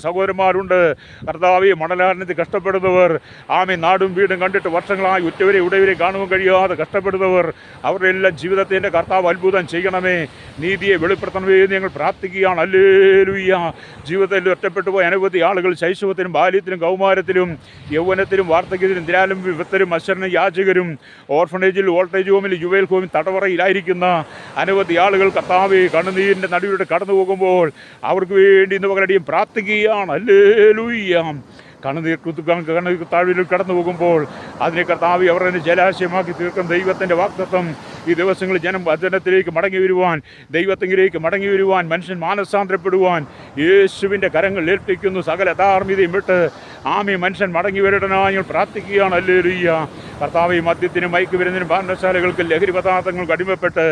സഹോദരന്മാരുണ്ട്. കർത്താവേ, മണലാരണ്യത്തിൽ കഷ്ടപ്പെടുന്നവർ, നാടും വീടും കണ്ടിട്ട് വർഷങ്ങളായി ഉറ്റവരെ ഉടയവരെ കാണുവാൻ കഴിയാതെ കഷ്ടപ്പെടുന്നവർ, അവരുടെ എല്ലാം ജീവിതത്തിൻ്റെ കർത്താവ് അത്ഭുതം ചെയ്യണമേ, നീതിയെ വെളിപ്പെടുത്തണമേ എന്ന് ഞങ്ങൾ പ്രാർത്ഥിക്കുകയാണ്. ഹല്ലേലൂയ. ജീവിതത്തിൽ ഒറ്റപ്പെട്ടു പോയ അനവധി ആളുകൾ ശൈശവത്തിലും ബാല്യത്തിലും കൗമാരത്തിലും യൗവനത്തിലും വാർദ്ധക്യത്തിലും നിരാലും വിപത്തരും അശരണ യാചകരും ഓർഫണേജിൽ വോൾട്ടേജ് ഹോമിൽ യുവൽ ഹോമിൽ തടവറയിലായിരിക്കുന്ന അനവധി ആളുകൾ കർത്താവേ കണ്ണുനീരിൻ്റെ നടുവിലൂടെ കടന്നു പോകുമ്പോൾ അവർക്ക് വേണ്ടി ഇന്ന് പകലടിയും പ്രാർത്ഥിക്കുകയാണ്. ഹല്ലേലൂയ. കണ്ണുനീർ താഴ്വരയിൽ കടന്നു പോകുമ്പോൾ അതിനെ കർത്താവി അവർ തന്നെ ജലാശയമാക്കി തീർക്കുന്ന ദൈവത്തിൻ്റെ വാഗ്ദത്തം ഈ ദിവസങ്ങളിൽ ജനം വചനത്തിലേക്ക് മടങ്ങി വരുവാൻ, ദൈവത്തിലേക്ക് മടങ്ങി വരുവാൻ, മനുഷ്യൻ മാനസാന്തരപ്പെടുവാൻ യേശുവിൻ്റെ കരങ്ങൾ ഏൽപ്പിക്കുന്നു. സകല ധാർമ്മികതയും വിട്ട് മനുഷ്യൻ മടങ്ങി വരടനായി ഞങ്ങൾ പ്രാർത്ഥിക്കുകയാണ്. ഹല്ലേലൂയ. കർത്താവ് മദ്യത്തിനും മയക്കുമരുന്നിനും പാനശാലകൾക്ക് ലഹരി പദാർത്ഥങ്ങൾക്ക് അടിമപ്പെട്ട്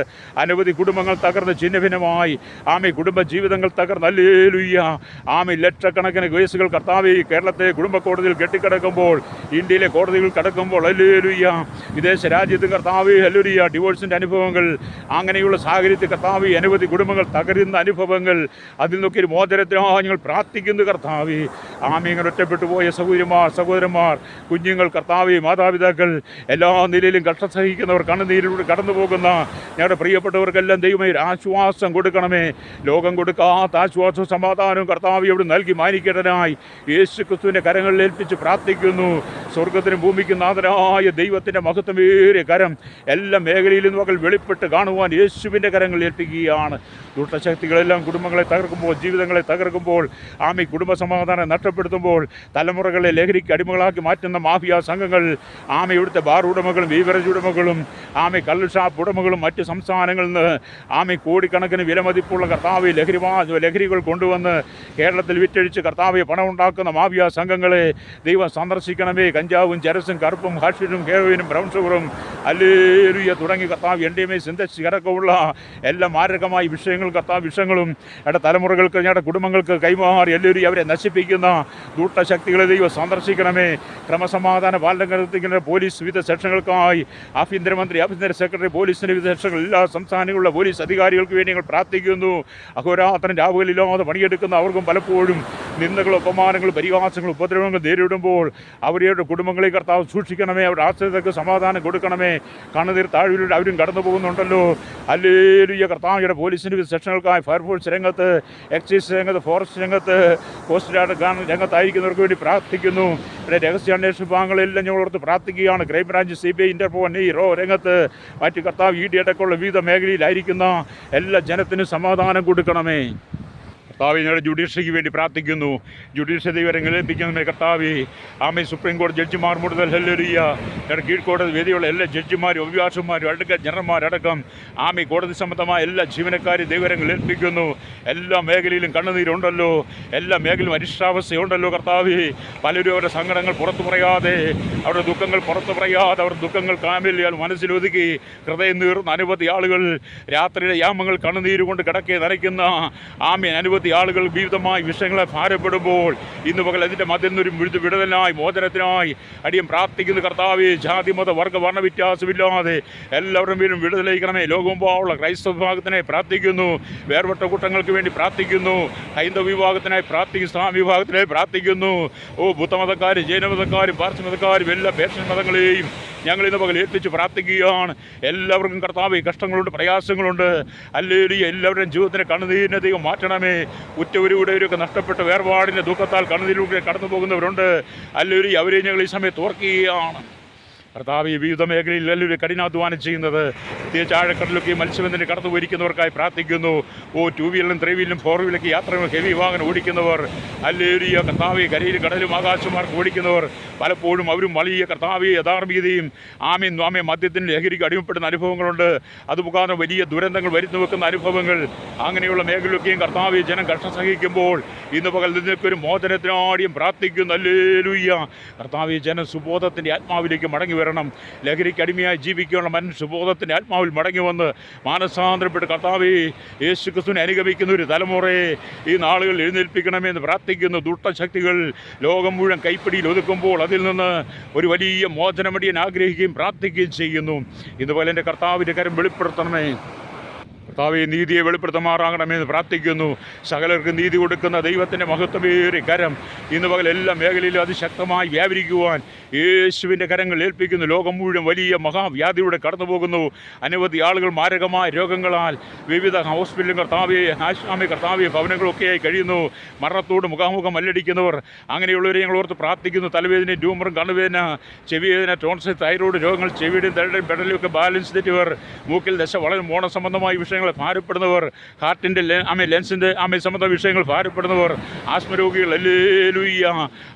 അനവധി കുടുംബങ്ങൾ തകർന്ന് ഛിന്നഭിന്നമായി കുടുംബ ജീവിതങ്ങൾ തകർന്ന് ഹല്ലേലൂയ. ലക്ഷക്കണക്കിന് കേസുകൾ കർത്താവ് കേരളത്തെ കുടുംബ കോടതിയിൽ കെട്ടിക്കിടക്കുമ്പോൾ, ഇന്ത്യയിലെ കോടതികൾ കിടക്കുമ്പോൾ ഹല്ലേലൂയ. വിദേശ രാജ്യത്ത് കർത്താവ് ഹല്ലേലൂയ ഡിവോഴ്സിൻ്റെ അനുഭവങ്ങൾ, അങ്ങനെയുള്ള സാഹചര്യത്തിൽ കർത്താവ് അനവധി കുടുംബങ്ങൾ തകരുന്ന അനുഭവങ്ങൾ, അതിൽ നിന്നൊക്കെ ഒരു മോചനത്തിനായി ഞങ്ങൾ പ്രാർത്ഥിക്കുന്നു. കർത്താവ് ഇങ്ങനെ ഒറ്റപ്പെട്ടു പോയ സഹോദരന്മാർ, കുഞ്ഞുങ്ങൾ, കർത്താവ് മാതാപിതാക്കൾ, എല്ലാ നിലയിലും കഷ്ടം സഹിക്കുന്നവർ, കണ്ണുനീരിലൂടെ കടന്നു പോകുന്ന ഞങ്ങളുടെ പ്രിയപ്പെട്ടവർക്കെല്ലാം ദൈവമേ ആശ്വാസം കൊടുക്കണമേ. ലോകം കൊടുക്കാത്ത ആശ്വാസവും സമാധാനവും കർത്താവ് അവിടെ നൽകി മാനിക്കേണ്ടതിനായി യേശു ക്രിസ്തുവിൻ്റെ കരങ്ങളിൽ ഏൽപ്പിച്ച് പ്രാർത്ഥിക്കുന്നു. സ്വർഗത്തിനും ഭൂമിക്കും നാഥനായ ദൈവത്തിൻ്റെ മഹത്വമേറിയ കരം എല്ലാ മേഖലയിലും മകൾ വെളിപ്പെട്ട് കാണുവാൻ യേശുവിൻ്റെ കരങ്ങളിൽ ഏൽപ്പിക്കുകയാണ്. ദുഷ്ടശക്തികളെല്ലാം കുടുംബങ്ങളെ തകർക്കുമ്പോൾ, ജീവിതങ്ങളെ തകർക്കുമ്പോൾ, കുടുംബ സമാധാനം നഷ്ടപ്പെടുത്തുമ്പോൾ, തലമുറകളെ ലഹരിക്ക് അടിമകളാക്കി മാറ്റുന്ന മാഫിയ സംഘങ്ങൾ, ഇവിടുത്തെ ബാർ ഉടമകളും ബീവറേജ് ഉടമകളും, കള്ള് ഷാപ്പ് ഉടമകളും മറ്റ് സംസ്ഥാനങ്ങളിൽ നിന്ന് കോടിക്കണക്കിന് വിലമതിപ്പുള്ള കർത്താവ് ലഹരികൾ കൊണ്ടുവന്ന് കേരളത്തിൽ വിറ്റഴിച്ച് കർത്താവ് പണം ഉണ്ടാക്കുന്ന മാഫിയ സംഘങ്ങളെ ദൈവം സന്ദർശിക്കണമേ. കഞ്ചാവും ചരസും കറുപ്പും ഹാഷിഷും ഹെറോയിനും ബ്രൗൺ ഷുഗറും ഹല്ലേലൂയ തുടങ്ങി കർത്താവ് എൻഡിഎംഎ സിന്തസിസ് അടക്കമുള്ള എല്ലാ മാരകമായ വിഷയങ്ങളും ഞങ്ങളുടെ തലമുറകൾക്ക്, ഞങ്ങളുടെ കുടുംബങ്ങൾക്ക് കൈമാറി ഹല്ലേലൂയ അവരെ നശിപ്പിക്കുന്ന ദൂഷ്ടശക്തികളെ ദൈവം സന്ദർശിക്കണമേ. ക്രമസമാധാന പാലനത്തിന് പോലീസ് വിവിധ സെക്ഷനുകൾക്കായി ആഭ്യന്തരമന്ത്രി, ആഭ്യന്തര സെക്രട്ടറി, പോലീസിൻ്റെ വിവിധ സെക്ഷനുകൾ, എല്ലാ സംസ്ഥാനങ്ങളിലുള്ള പോലീസ് അധികാരികൾക്ക് വേണ്ടി ഞങ്ങൾ പ്രാർത്ഥിക്കുന്നു. അഹോരാത്രം രാവുകളില്ലാതെ പണിയെടുക്കുന്ന അവർക്കും പലപ്പോഴും നിന്ദകളും അപമാനങ്ങളും പരിഹാസങ്ങളും ഉപദ്രവങ്ങൾ നേരിടുമ്പോൾ അവരുടെ കുടുംബങ്ങളെ കർത്താവ് സൂക്ഷിക്കണമേ. അവരുടെ ആശ്രിതർക്ക് സമാധാനം കൊടുക്കണമേ. കണ്ണുനീർ താഴ്വരയിലൂടെ അവരും കടന്നു പോകുന്നുണ്ടല്ലോ. ഹല്ലേലൂയ. കർത്താവിയുടെ പോലീസിൻ്റെ വിവിധ സെക്ഷനുകൾക്കായി ഫയർഫോഴ്സ് രംഗത്ത്, എക്സൈസ് രംഗത്ത്, ഫോറസ്റ്റ് രംഗത്ത്, കോസ്റ്റ് ഗാർഡ് രംഗത്തായിരിക്കുന്നവർക്ക് വേണ്ടി പ്രാർത്ഥിക്കുന്നു. ഇവിടെ രഹസ്യാന്വേഷണ വിഭാഗങ്ങളെല്ലാം ഞങ്ങൾ ഓർത്ത് പ്രാർത്ഥിക്കുകയാണ്. ക്രൈംബ്രാഞ്ച്, CBI, ഇന്റർപോൾ, റോ രംഗത്ത് മറ്റ് കർത്താവ് ED അടക്കമുള്ള വിവിധ മേഖലയിലായിരിക്കുന്ന എല്ലാ ജനത്തിനും സമാധാനം കൊടുക്കണമേ. കർത്താവ് ഞങ്ങളുടെ ജുഡീഷ്യറിക്ക് വേണ്ടി പ്രാർത്ഥിക്കുന്നു. ജുഡീഷ്യറി വിവരങ്ങൾ ഏൽപ്പിക്കുന്ന കർത്താവ് സുപ്രീം കോടതി ജഡ്ജിമാർ മുതൽ ഹല്ലേലൂയ ഞങ്ങളുടെ കീഴ്ക്കോടതി വേദിയുള്ള എല്ലാ ജഡ്ജിമാരും അഭിഭാഷകന്മാരും അഡ്വക്കേറ്റ് ജനറൽമാരടക്കം കോടതി സംബന്ധമായ എല്ലാ ജീവനക്കാരും ദൈവരങ്ങൾ ഏൽപ്പിക്കുന്നു. എല്ലാ മേഖലയിലും കണ്ണുനീരുണ്ടല്ലോ, എല്ലാ മേഖലയിലും അരിഷ്ടാവസ്ഥയുണ്ടല്ലോ കർത്താവ്. പലരും അവരുടെ സങ്കടങ്ങൾ പുറത്തു പറയാതെ, അവരുടെ ദുഃഖങ്ങൾ പുറത്തു പറയാതെ, അവരുടെ ദുഃഖങ്ങൾ കാമിൽ മനസ്സിലൊതുക്കി ഹൃദയം നീർന്ന അനവധി ആളുകൾ രാത്രിയുടെ യാമങ്ങൾ കണ്ണുനീര് കൊണ്ട് കിടക്കെ നനയ്ക്കുന്ന അനവധി ആളുകൾ വിവിധമായ വിഷയങ്ങളെ ഭാരപ്പെടുമ്പോൾ ഇന്ന് പകൽ അതിൻ്റെ മധ്യം നിന്നൊരു വിടുതലിനായി, മോചനത്തിനായി അടിയം പ്രാർത്ഥിക്കുന്ന കർത്താവേ, ജാതി മത വർഗ വർണ്ണ വ്യത്യാസമില്ലാതെ എല്ലാവരുടെ പേരും വിടുതലയിക്കണമേ. ലോകമെമ്പാടുള്ള ക്രൈസ്തവ വിഭാഗത്തിനായി പ്രാർത്ഥിക്കുന്നു. വേർപെട്ട കൂട്ടങ്ങൾക്ക് വേണ്ടി പ്രാർത്ഥിക്കുന്നു. ഹൈന്ദവ വിഭാഗത്തിനായി പ്രാർത്ഥിക്കുന്നു. ഇസ്ലാം വിഭാഗത്തിനായി പ്രാർത്ഥിക്കുന്നു. ബുദ്ധമതക്കാരും ജൈനമതക്കാരും പാർശ്വമതക്കാരും എല്ലാ പേർഷ്യൻ മതങ്ങളെയും ഞങ്ങൾ ഇന്ന് പകൽ ഏൽപ്പിച്ച് പ്രാർത്ഥിക്കുകയാണ്. എല്ലാവർക്കും കർത്താവ് കഷ്ടങ്ങളുണ്ട്, പ്രയാസങ്ങളുണ്ട്. ഹല്ലേലൂയ. എല്ലാവരുടെയും ജീവിതത്തിൻ്റെ കണ്ണുനീരിനെ ദൈവം മാറ്റണമേ. ഉറ്റവരുടെയൊക്കെ നഷ്ടപ്പെട്ട വേർപാടിൻ്റെ ദുഃഖത്താൽ കണ്ണുനീരിലൂടെ കടന്നു പോകുന്നവരുണ്ട്. ഹല്ലേലൂയ. അവരെ ഞങ്ങൾ ഈ സമയത്ത് ഓർക്കുകയാണ്. കർത്താവ് വിവിധ മേഖലയിൽ എല്ലാവരും കഠിനാധ്വാനം ചെയ്യുന്നത്, പ്രത്യേകിച്ച് ആഴക്കടലൊക്കെ മത്സ്യബന്ധനം കടന്നു പോയിരിക്കുന്നവർക്കായി പ്രാർത്ഥിക്കുന്നു. 2 വീലറിലും 3 വീലിലും 4 വീലൊക്കെ യാത്രകൾ ഹെവി വാഹനം ഓടിക്കുന്നവർ, ഹല്ലേലൂയ കർത്താവെ, കരയിലും കടലും ആകാശമാർക്ക് ഓടിക്കുന്നവർ, പലപ്പോഴും അവരും വലിയ കർത്താവെ യഥാർത്ഥീയതയും മദ്യത്തിന് ലഹരിക്ക് അടിമപ്പെടുന്ന അനുഭവങ്ങളുണ്ട്. അത് മുഖാന്തരം വലിയ ദുരന്തങ്ങൾ വരുന്നു വെക്കുന്ന അനുഭവങ്ങൾ, അങ്ങനെയുള്ള മേഖലയൊക്കെയും കർത്താവെ ജനം കഷ്ടം സഹിക്കുമ്പോൾ ഇന്ന് പകൽ നിന്നൊരു മോചനത്തിനാടിയും പ്രാർത്ഥിക്കുന്നു. ഹല്ലേലൂയ. കർത്താവെ ജനം സുബോധത്തിൻ്റെ ആത്മാവിലേക്ക് മടങ്ങി വരണം. ലഹരിക്ക് അടിമയായി ജീവിക്കാനുള്ള മനുഷ്യബോധത്തിൻ്റെ ആത്മാവിൽ മടങ്ങി വന്ന് മാനസാന്തരപ്പെട്ട് കർത്താവേ യേശു ക്രിസ്തുവിനെ അനുഗമിക്കുന്ന ഒരു തലമുറയെ ഈ നാളുകൾ എഴുന്നേൽപ്പിക്കണമെന്ന് പ്രാർത്ഥിക്കുന്നു. ദുഷ്ടശക്തികൾ ലോകം മുഴുവൻ കൈപ്പിടിയിൽ ഒതുക്കുമ്പോൾ അതിൽ നിന്ന് ഒരു വലിയ മോചനമടിയൻ ആഗ്രഹിക്കുകയും പ്രാർത്ഥിക്കുകയും ചെയ്യുന്നു. ഇതുപോലെ എൻ്റെ കർത്താവിൻ്റെ കരം വെളിപ്പെടുത്തണമേ. കർത്താവേ നീതിയെ വെളിപ്പെടുത്തുമാറാകണമെന്ന് പ്രാർത്ഥിക്കുന്നു. സകലർക്ക് നീതി കൊടുക്കുന്ന ദൈവത്തിൻ്റെ മഹത്വമേറിയ കരം ഇന്ന് പകൽ എല്ലാ മേഖലയിലും അതിശക്തമായി വ്യാപരിക്കുവാൻ യേശുവിൻ്റെ കരങ്ങൾ ഏൽപ്പിക്കുന്നു. ലോകം മുഴുവൻ വലിയ മഹാവ്യാധിയുടെ കടന്നു പോകുന്നു. അനവധി ആളുകൾ മാരകമായ രോഗങ്ങളാൽ വിവിധ ഹോസ്പിറ്റലും കർത്താവെ ഭവനങ്ങളൊക്കെയായി കഴിയുന്നു. മരണത്തോട് മുഖാമുഖം മല്ലടിക്കുന്നവർ അങ്ങനെയുള്ളവരെ ഞങ്ങൾ ഓർത്ത് പ്രാർത്ഥിക്കുന്നു. തലവേദനയും ട്യൂമറും കണ്ണുവേദന ചെവിവേദന ടോൺസിൽ തൈറോയ്ഡ് രോഗങ്ങൾ ചെവിയുടെയും തലയുടെയും പെടലും ഒക്കെ ബാലൻസ് തെറ്റിയവർ മൂക്കിൽ ദശ വളരെ മോണ സംബന്ധമായ വിഷയങ്ങൾ ഭാരപ്പെടുന്നവർ ഹാർട്ടിൻ്റെ ലെൻസിൻ്റെ സംബന്ധ വിഷയങ്ങൾ ഭാരപ്പെടുന്നവർ ആസ്മരോഗികൾ ഹല്ലേലൂയ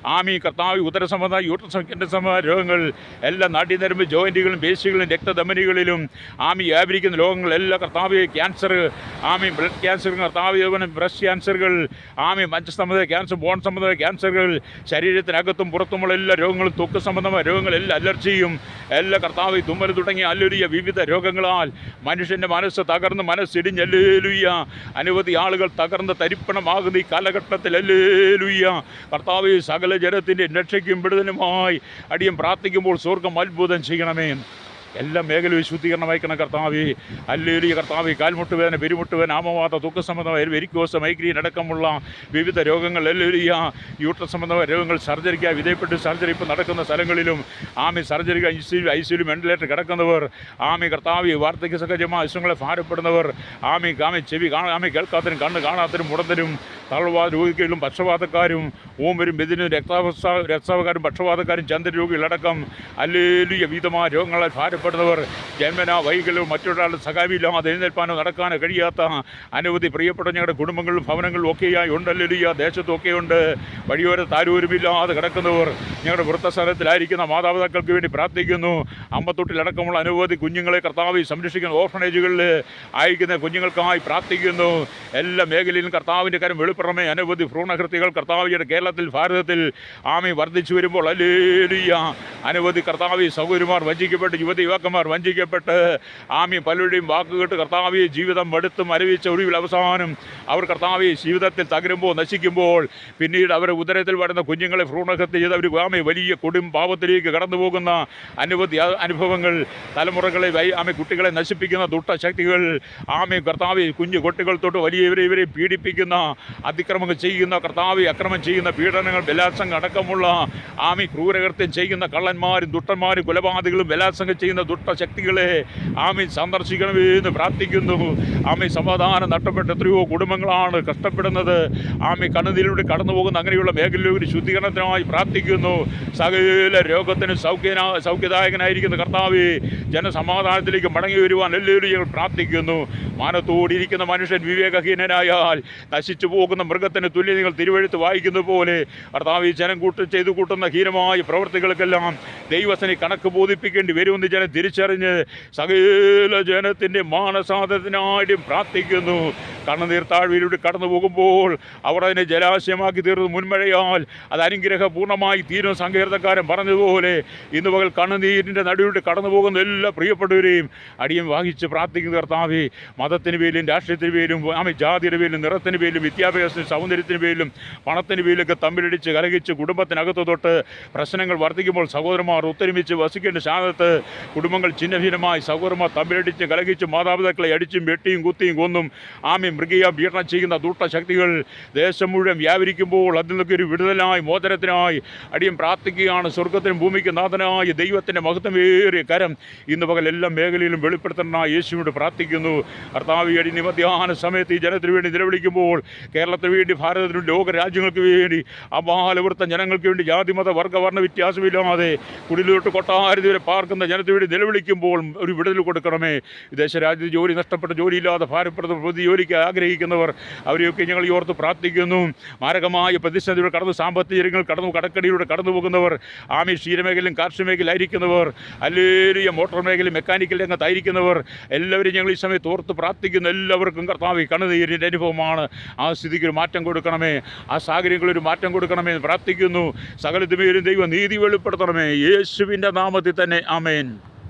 കർത്താവ് ഉദര സംബന്ധ യൂട്രസ് സംബന്ധ രോഗങ്ങൾ എല്ലാ നാഡീനരമ്പ് ജോയിൻറ്റുകളും പേശികളിലും രക്തധമനികളിലും വ്യാപരിക്കുന്ന രോഗങ്ങളെല്ലാം കർത്താവ് ക്യാൻസർ ബ്ലഡ് ക്യാൻസർ കർത്താവ് ബ്രസ്റ്റ് ക്യാൻസറുകൾ മജ്ജ സംബന്ധ ക്യാൻസർ ബോൺ സംബന്ധമായ ക്യാൻസറുകൾ ശരീരത്തിനകത്തും പുറത്തുമുള്ള എല്ലാ രോഗങ്ങളും ത്വക്ക് സംബന്ധമായ രോഗങ്ങൾ എല്ലാ അലർജിയും എല്ലാ കർത്താവ് തുമ്മൽ തുടങ്ങിയ അല്ലേലൂയ വിവിധ രോഗങ്ങളാൽ മനുഷ്യൻ്റെ മനസ്സ് തകർന്ന് മനസ്സിടിഞ്ഞ് ഹല്ലേലൂയ അനവധി ആളുകൾ തകർന്ന് തരിപ്പണമാകുന്ന ഈ കാലഘട്ടത്തിൽ ഹല്ലേലൂയ കർത്താവേ സകല ജനത്തിൻ്റെ രക്ഷയ്ക്കും വിടുതലുമായി അടിയൻ പ്രാർത്ഥിക്കുമ്പോൾ സ്വർഗ്ഗം അത്ഭുതം ചെയ്യണമേ. എല്ലാ മേഖലയും ശുദ്ധീകരണം വഹിക്കണം കർത്താവേ. ഹല്ലേലൂയ കർത്താവേ കാൽമുട്ടുവേദന പെരുമുട്ടുവേദന ആമവാത തൂക്ക സംബന്ധമായ വെരിക്കോസ് മൈഗ്രീൻ അടക്കമുള്ള വിവിധ രോഗങ്ങൾ ഹല്ലേലൂയ യൂട്രസ് സംബന്ധമായ രോഗങ്ങൾ സർജറിക്കായി വിധേയപ്പെട്ട് സർജറി ഇപ്പോൾ നടക്കുന്ന സ്ഥലങ്ങളിലും സർജറി ഐസിയുലും വെന്റിലേറ്റർ കിടക്കുന്നവർ കർത്താവേ വാർദ്ധക്യ സഹജമായ അസുഖങ്ങളെ ഭാരപ്പെടുന്നവർ ചെവി കേൾക്കാത്തതിനും കണ്ണ് കാണാത്തതിനും മുടന്തരും തളർവാദ രോഗികളും പക്ഷപാതക്കാരും ഓമരും ബെദിനും രക്താവക്കാരും പക്ഷപാതക്കാരും ചന്ദ്രരോഗികളടക്കം ഹല്ലേലൂയ വിധമായ രോഗങ്ങളാൽ ഭാരപ്പെടുന്നവർ ജന്മനാ വൈകല്യവും മറ്റൊരാളുടെ സഹായമില്ലാതെ എഴുന്നേൽപ്പാനോ നടക്കാനോ കഴിയാത്ത അനവധി പ്രിയപ്പെട്ട ഞങ്ങളുടെ കുടുംബങ്ങളിലും ഭവനങ്ങളിലും ഒക്കെയായി ഉണ്ടല്ലേലൂയ ദേശത്തൊക്കെയുണ്ട്. വഴിയോര താരൂരുമില്ലാതെ കിടക്കുന്നവർ ഞങ്ങളുടെ വൃത്തസ്ഥലത്തിലായിരിക്കുന്ന മാതാപിതാക്കൾക്ക് വേണ്ടി പ്രാർത്ഥിക്കുന്നു. അമ്പത്തൊട്ടിലടക്കമുള്ള അനവധി കുഞ്ഞുങ്ങളെ കർത്താവ് സംരക്ഷിക്കുന്ന ഓർഫനേജുകളിൽ അയക്കുന്ന കുഞ്ഞുങ്ങൾക്കായി പ്രാർത്ഥിക്കുന്നു. എല്ലാ മേഖലയിലും കർത്താവിൻ്റെ കരം വെളിപ്പെടണമേ. അനവധി ഭ്രൂണഹൃത്യകൾ കർത്താവിയുടെ കേരളത്തിൽ ഭാരതത്തിൽ വർദ്ധിച്ചു വരുമ്പോൾ ഹല്ലേലൂയ അനവധി കർത്താവ് സഹോദരിമാർ വഞ്ചിക്കപ്പെട്ട് യുവതിയുവാക്കന്മാർ വഞ്ചിക്കപ്പെട്ട് പലരുടെയും വാക്കുകേട്ട് കർത്താവിയെ ജീവിതം മടുത്ത് മരവിച്ച ഒടുവിൽ അവസാനം അവർ കർത്താവിയെ ജീവിതത്തിൽ തകരുമ്പോൾ നശിക്കുമ്പോൾ പിന്നീട് അവരുടെ ഉദരത്തിൽ വരുന്ന കുഞ്ഞുങ്ങളെ ഭ്രൂണഹത്യ ചെയ്ത് അവർ വലിയ കൊടും പാപത്തിലേക്ക് കടന്നു പോകുന്ന അനവധി അനുഭവങ്ങൾ തലമുറകളെ കുട്ടികളെ നശിപ്പിക്കുന്ന ദുഷ്ടശക്തികൾ കർത്താവെ കുഞ്ഞു കുട്ടികൾ തൊട്ട് ഇവരെ പീഡിപ്പിക്കുന്ന അതിക്രമങ്ങൾ ചെയ്യുന്ന കർത്താവെ അക്രമം ചെയ്യുന്ന പീഡനങ്ങൾ ബലാത്സംഗം അടക്കമുള്ള ക്രൂരകൃത്യം ചെയ്യുന്ന കള്ളന്മാരും ദുഷ്ടന്മാരും കൊലപാതകളും ബലാത്സംഗം ചെയ്യുന്ന ദുഷ്ടശക്തികളെ സന്ദർശിക്കണമേ എന്ന് പ്രാർത്ഥിക്കുന്നു. സമാധാനം നഷ്ടപ്പെട്ട എത്രയോ കുടുംബങ്ങളാണ് കഷ്ടപ്പെടുന്നത്. കണ്ണുനീരിലൂടെ കടന്നു പോകുന്ന അങ്ങനെയുള്ള മേഖലയിലൂടെ ശുദ്ധീകരണത്തിനായി പ്രാർത്ഥിക്കുന്നു. സകല രോഗത്തിന് സൗഖ്യദായകനായിരിക്കുന്ന കർത്താവേ ജനസമാധാനത്തിലേക്ക് മടങ്ങി വരുവാൻ എല്ലാവരും പ്രാർത്ഥിക്കുന്നു. മാനത്തോടിയിരിക്കുന്ന മനുഷ്യൻ വിവേകഹീനനായാൽ നശിച്ചു പോകുന്ന മൃഗത്തിന് തുല്യ നിങ്ങൾ തിരുവെഴുത്ത് വായിക്കുന്ന പോലെ കർത്താവ് ജനം ചെയ്തു കൂട്ടുന്ന ഹീനമായ പ്രവൃത്തികൾക്കെല്ലാം ദൈവത്തിനെ കണക്ക് ബോധിപ്പിക്കേണ്ടി വരുമെന്ന് ജനം തിരിച്ചറിഞ്ഞ് സകല ജനത്തിൻ്റെ മാനസാന്തരത്തിനായിട്ടും പ്രാർത്ഥിക്കുന്നു. കണ്ണുനീർ താഴ്വരയിലൂടെ കടന്നു പോകുമ്പോൾ അവർ അതിനെ ജലാശയമാക്കി തീർന്നു മുൻമഴയാൽ അത് അനുഗ്രഹപൂർണ്ണമായി തീരും. സങ്കീർത്തക്കാരൻ പറഞ്ഞതുപോലെ ഇന്ന് പകൽ കണ്ണുനീരിൻ്റെ നടുവിലൂടെ കടന്നു പോകുന്ന എല്ലാ പ്രിയപ്പെട്ടവരെയും അടിയും വാഹിച്ച് പ്രാർത്ഥിക്കുന്ന കർത്താവേ മതത്തിന് പേരിലും രാഷ്ട്രീയത്തിന് പേരിലും ജാതിയുടെ പേരിലും നിറത്തിന് പേരിലും വിദ്യാഭ്യാസത്തിന് സൗന്ദര്യത്തിന് പേരിലും പണത്തിന് പേരിലൊക്കെ തമ്മിലടിച്ച് കലഹിച്ച് കുടുംബത്തിനകത്ത് തൊട്ട് പ്രശ്നങ്ങൾ വർദ്ധിക്കുമ്പോൾ സഹോദരന്മാർ ഒത്തൊരുമിച്ച് വസിക്കേണ്ട ശാന്തത്ത് കുടുംബങ്ങൾ ഛിന്നഭിന്നമായി സഹോദരന്മാർ തമ്മിലടിച്ച് കലഹിച്ച് മാതാപിതാക്കളെ അടിച്ചും വെട്ടിയും കുത്തിയും കൊന്നും മൃഗീയ പീഡനം ചെയ്യുന്ന ദുഷ്ടശക്തികൾ ദേശം മുഴുവൻ വ്യാപരിക്കുമ്പോൾ അതിൽ നിന്നൊക്കെ ഒരു വിടുതലായി മോചനത്തിനായി അടിയും പ്രാർത്ഥിക്കുകയാണ്. സ്വർഗത്തിനും ഭൂമിക്ക് നാഥനായ ദൈവത്തിൻ്റെ മഹത്വമേറിയ കരം ഇന്ന് പകൽ എല്ലാ മേഖലയിലും വെളിപ്പെടുത്തണമെന്നായി യേശുവിനോട് പ്രാർത്ഥിക്കുന്നു. കർത്താവ് അടി മധ്യാഹ്ന സമയത്ത് ഈ ജനത്തിന് വേണ്ടി നിലവിളിക്കുമ്പോൾ കേരളത്തിന് വേണ്ടി ഭാരതത്തിനും ലോകരാജ്യങ്ങൾക്ക് വേണ്ടി അപാലവൃത്ത ജനങ്ങൾക്ക് വേണ്ടി ജാതിമത വർഗ്ഗവർണ്ണ വ്യത്യാസമില്ലാതെ കുടിലോട്ട് കൊട്ടാരതി വരെ പാർക്കുന്ന ജനത്തിന് വേണ്ടി നിലവിളിക്കുമ്പോൾ ഒരു വിടുതൽ കൊടുക്കണമേ. വിദേശരാജ്യത്ത് ജോലി നഷ്ടപ്പെട്ട ജോലിയില്ലാതെ ഭാരപ്പെടുന്ന പ്രതി ജോലിക്ക് ആഗ്രഹിക്കുന്നവർ അവരെയൊക്കെ ഞങ്ങൾ ഓർത്ത് പ്രാർത്ഥിക്കുന്നു. മാരകമായ പ്രതിസന്ധിയുടെ കടന്നു സാമ്പത്തിക കടന്നു കടക്കടിയിലൂടെ കടന്നു പോകുന്നവർ ക്ഷീരമേഖലയിലും കാർഷിക മേഖലയിലായിരിക്കുന്നവർ അല്ലെങ്കിൽ മോട്ടോർ മേഖലയിൽ മെക്കാനിക്കൽ രംഗത്തായിരിക്കുന്നവർ എല്ലാവരും ഞങ്ങൾ ഈ സമയത്ത് ഓർത്ത് പ്രാർത്ഥിക്കുന്ന എല്ലാവർക്കും കർത്താവ് കണ്ണുനീരിൻ്റെ അനുഭവമാണ്. ആ സ്ഥിതി സ്ഥിതിക്കൊരു മാറ്റം കൊടുക്കണമേ, ആ സാഹചര്യങ്ങളൊരു മാറ്റം കൊടുക്കണമേ എന്ന് പ്രാർത്ഥിക്കുന്നു. സകലത്തിന്മേലും ദൈവ നീതി വെളിപ്പെടുത്തണമേ, യേശുവിൻ്റെ നാമത്തിൽ തന്നെ. ആമേൻ.